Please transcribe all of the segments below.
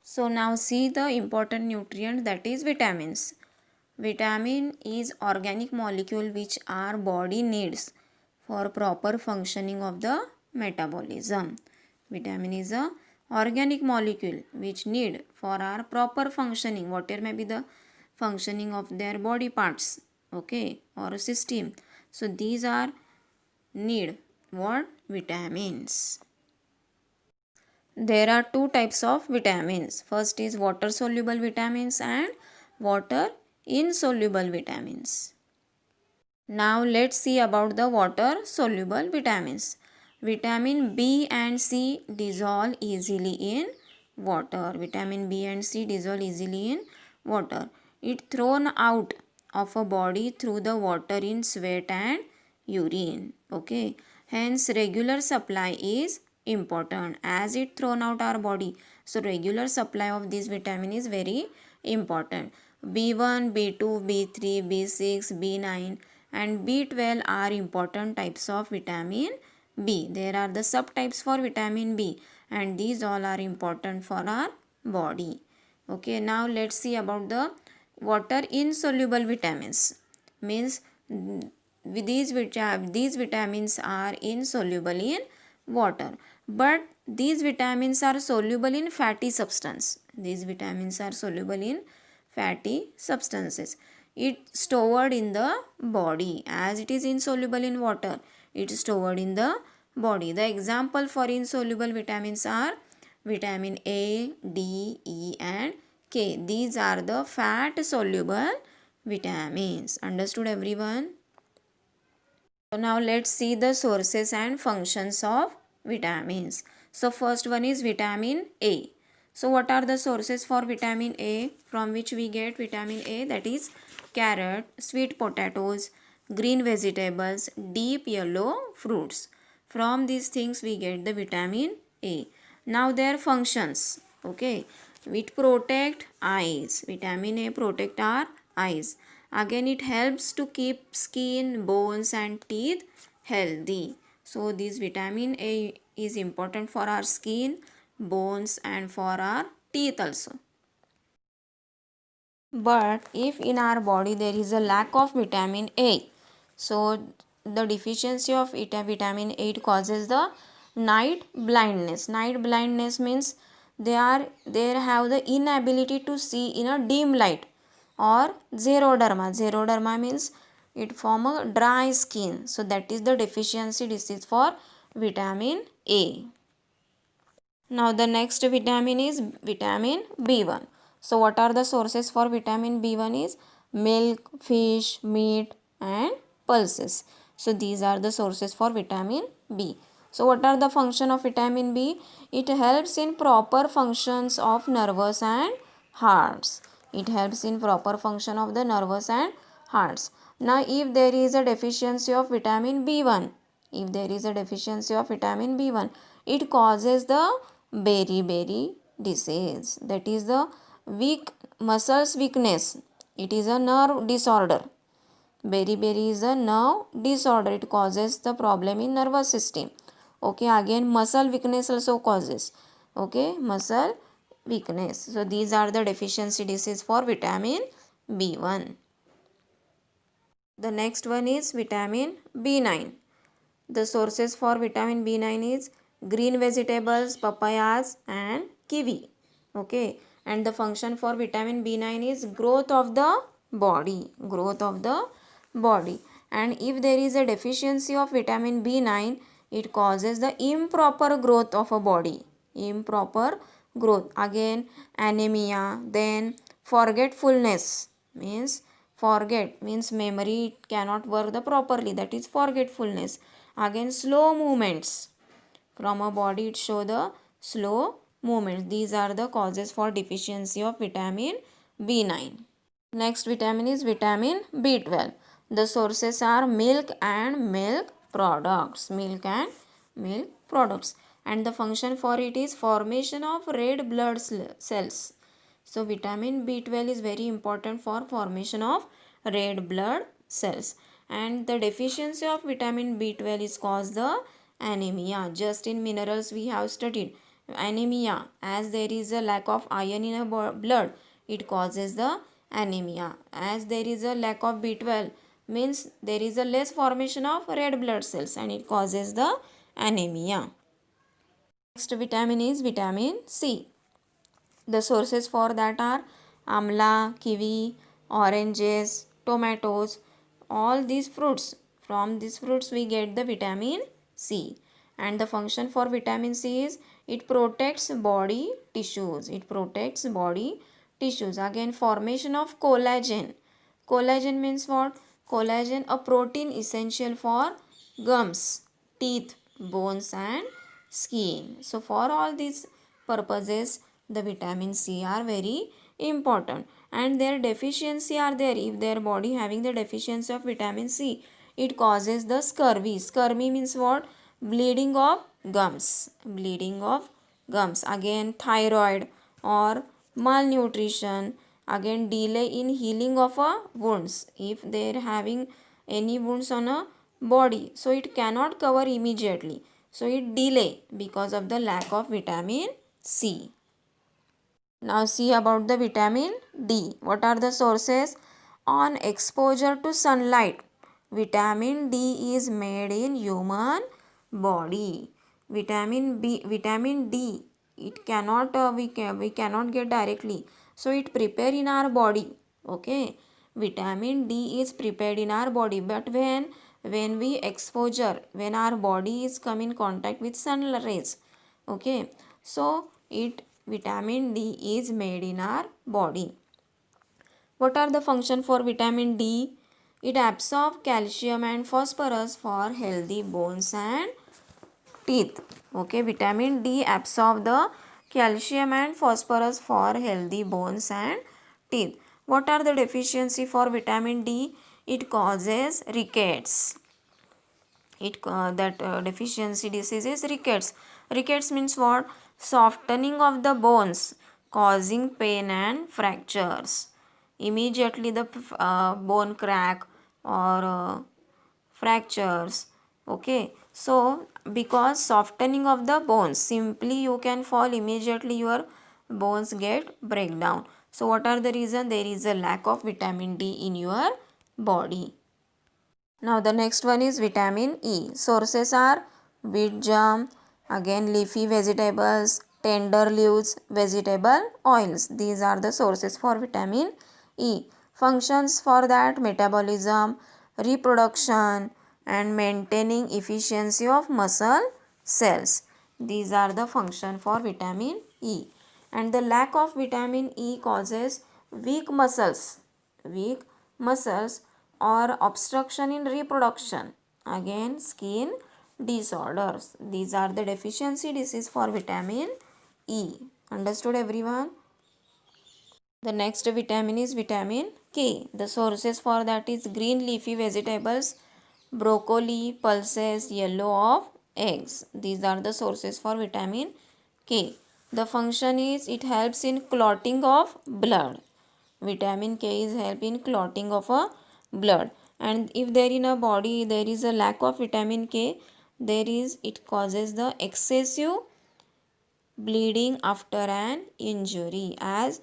So now see the important nutrient, that is vitamins. Vitamin is organic molecule which our body needs for proper functioning of the metabolism. Vitamin is a organic molecule which need for our proper functioning, whatever may be the functioning of their body parts, okay, or system. So these are need what? Vitamins. There are two types of vitamins. First is water soluble vitamins and water insoluble vitamins. Now let's see about the water soluble vitamins. Vitamin B and C dissolve easily in water. Vitamin B and C dissolve easily in water. It thrown out of a body through the water in sweat and urine. Okay. Hence regular supply is important as it thrown out our body. So regular supply of this vitamin is very important. B1, B2, B3, B6, B9 and B12 are important types of vitamin B. There are the subtypes for vitamin B and these all are important for our body. Okay, now let's see about the water insoluble vitamins. Means these vitamins are insoluble in water, but these vitamins are soluble in fatty substance. These vitamins are soluble in fatty substances. It stored in the body as it is insoluble in water. It is stored in the body. The example for insoluble vitamins are vitamin A, D, E and K. These are the fat soluble vitamins. Understood everyone? So now let's see the sources and functions of vitamins. So first one is vitamin A. So what are the sources for vitamin A from which we get vitamin A? That is carrot, sweet potatoes, green vegetables, deep yellow fruits. From these things we get the vitamin A. Now their functions. Okay. It protect eyes. Vitamin A protect our eyes. Again it helps to keep skin, bones and teeth healthy. So this vitamin A is important for our skin, bones and for our teeth also. But if in our body there is a lack of vitamin A, so the deficiency of vitamin A causes the night blindness. Night blindness means they have the inability to see in a dim light, or xeroderma. Xeroderma means it form a dry skin. So that is the deficiency disease for vitamin A. Now the next vitamin is vitamin B1. So what are the sources for vitamin B1 is milk, fish, meat and pulses. So these are the sources for vitamin B. So what are the function of vitamin B? It helps in proper functions of nervous and hearts. It helps in proper function of the nervous and hearts. Now if there is a deficiency of vitamin B1, if there is a deficiency of vitamin B1, it causes the beriberi disease. That is the weak muscles weakness. It is a nerve disorder. Beriberi is a nerve disorder. It causes the problem in nervous system. Okay, again muscle weakness also causes. Okay, muscle weakness. So these are the deficiency disease for vitamin B1. The next one is vitamin B9. The sources for vitamin B9 is green vegetables, papayas and kiwi. Okay, and the function for vitamin B9 is growth of the body. Growth of the body. And if there is a deficiency of vitamin B9, it causes the improper growth of a body. Improper growth. Again anemia, then forgetfulness means memory cannot work the properly, that is forgetfulness. Again slow movements from a body, it show the slow movements. These are the causes for deficiency of vitamin B9. Next vitamin is vitamin B12. The sources are milk and milk products. Milk and milk products. And the function for it is formation of red blood cells. So vitamin B12 is very important for formation of red blood cells. And the deficiency of vitamin B12 is caused the anemia. Just in minerals we have studied. anemia, as there is a lack of iron in a blood, it causes the anemia. As there is a lack of B12, means there is a less formation of red blood cells and it causes the anemia. Next vitamin is vitamin C. The sources for that are amla, kiwi, oranges, tomatoes, all these fruits. From these fruits we get the vitamin C. And the function for vitamin C is it protects body tissues. It protects body tissues. Again, formation of collagen. Collagen means what? Collagen, a protein essential for gums, teeth, bones and skin. So for all these purposes, the vitamin C are very important, and their deficiency are there. If their body having the deficiency of vitamin C, it causes the scurvy. Scurvy means what? Bleeding of gums. Bleeding of gums. Again, thyroid or malnutrition. Again, delay in healing of a wounds. If they are having any wounds on a body, so it cannot cover immediately, so it delay because of the lack of vitamin C. Now see about the vitamin D. What are the sources? On exposure to sunlight, vitamin D is made in human body. Vitamin D, it cannot we cannot get directly, so it prepare in our body. Okay, vitamin D is prepared in our body, but when we exposure, when our body is come in contact with sun rays, okay, so it vitamin D is made in our body. What are the function for vitamin D? It absorbs calcium and phosphorus for healthy bones and teeth. Okay, vitamin D absorb the calcium and phosphorus for healthy bones and teeth. What are the deficiency for vitamin D? It causes rickets. Deficiency disease is rickets. Rickets means what? Softening of the bones, causing pain and fractures. Immediately the bone crack or fractures. Okay, so because softening of the bones, simply you can fall, immediately your bones get breakdown. So what are the reason? There is a lack of vitamin D in your body. Now the next one is vitamin E. Sources are wheat germ, again leafy vegetables, tender leaves, vegetable oils. These are the sources for vitamin E. Functions for that: metabolism, reproduction and maintaining efficiency of muscle cells. These are the function for vitamin E. And the lack of vitamin E causes weak muscles. Weak muscles or obstruction in reproduction. Again, skin disorders. These are the deficiency disease for vitamin E. Understood everyone? The next vitamin is vitamin K. The sources for that is green leafy vegetables, broccoli, pulses, yellow of eggs. These are the sources for vitamin K. The function is it helps in clotting of blood. Vitamin K is help in clotting of a blood, and if there in a body there is a lack of vitamin K, it causes the excessive bleeding after an injury, as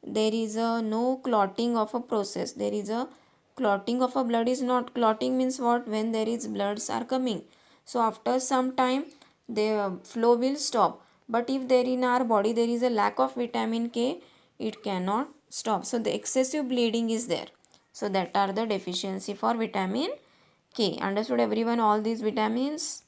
there is a no clotting of a process. There is a clotting of a blood is not. Clotting means what? When there is bloods are coming, so after some time the flow will stop, but if there in our body there is a lack of vitamin K, it cannot stop, so the excessive bleeding is there. So that are the deficiency for vitamin K. Understood everyone all these vitamins?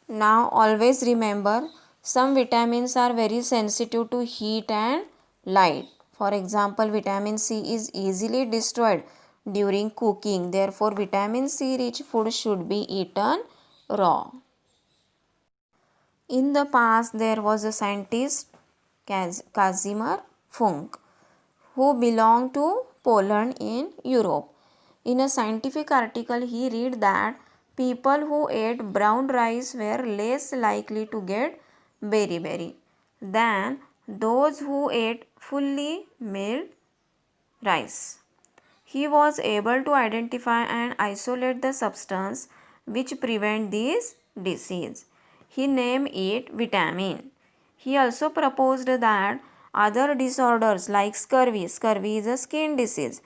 Now always remember, some vitamins are very sensitive to heat and light. For example, vitamin C is easily destroyed during cooking. Therefore, vitamin C rich food should be eaten raw. In the past, there was a scientist, Casimir Funk, who belonged to Poland in Europe. In a scientific article, he read that people who ate brown rice were less likely to get beriberi than those who ate fully milled rice. He was able to identify and isolate the substance which prevent this disease. he named it vitamin. He also proposed that other disorders like scurvy is a skin disease,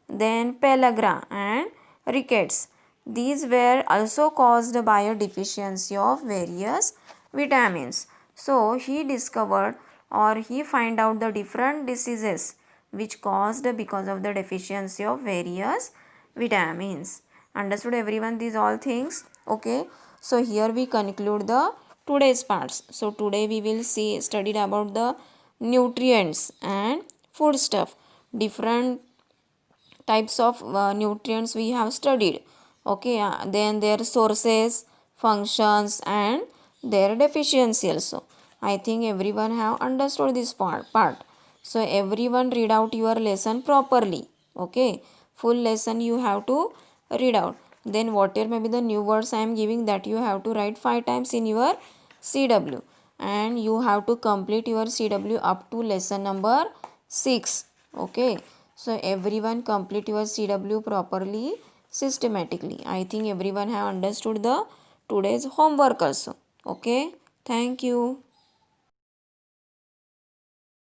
then pellagra and rickets, these were also caused by a deficiency of various vitamins. So he discovered or he find out the different diseases which caused because of the deficiency of various vitamins. Understood everyone these all things? Okay. So here we conclude the today's parts. So today we will studied about the nutrients and food stuff. Different types of nutrients we have studied. Okay, then their sources, functions and their deficiency also. I think everyone have understood this part. So everyone read out your lesson properly. Okay, full lesson you have to read out. Then whatever may be the new words I am giving, that you have to write 5 times in your CW, and you have to complete your CW up to lesson number 6. Okay, so everyone complete your CW properly, systematically. I think everyone have understood the today's homework also. Okay, thank you.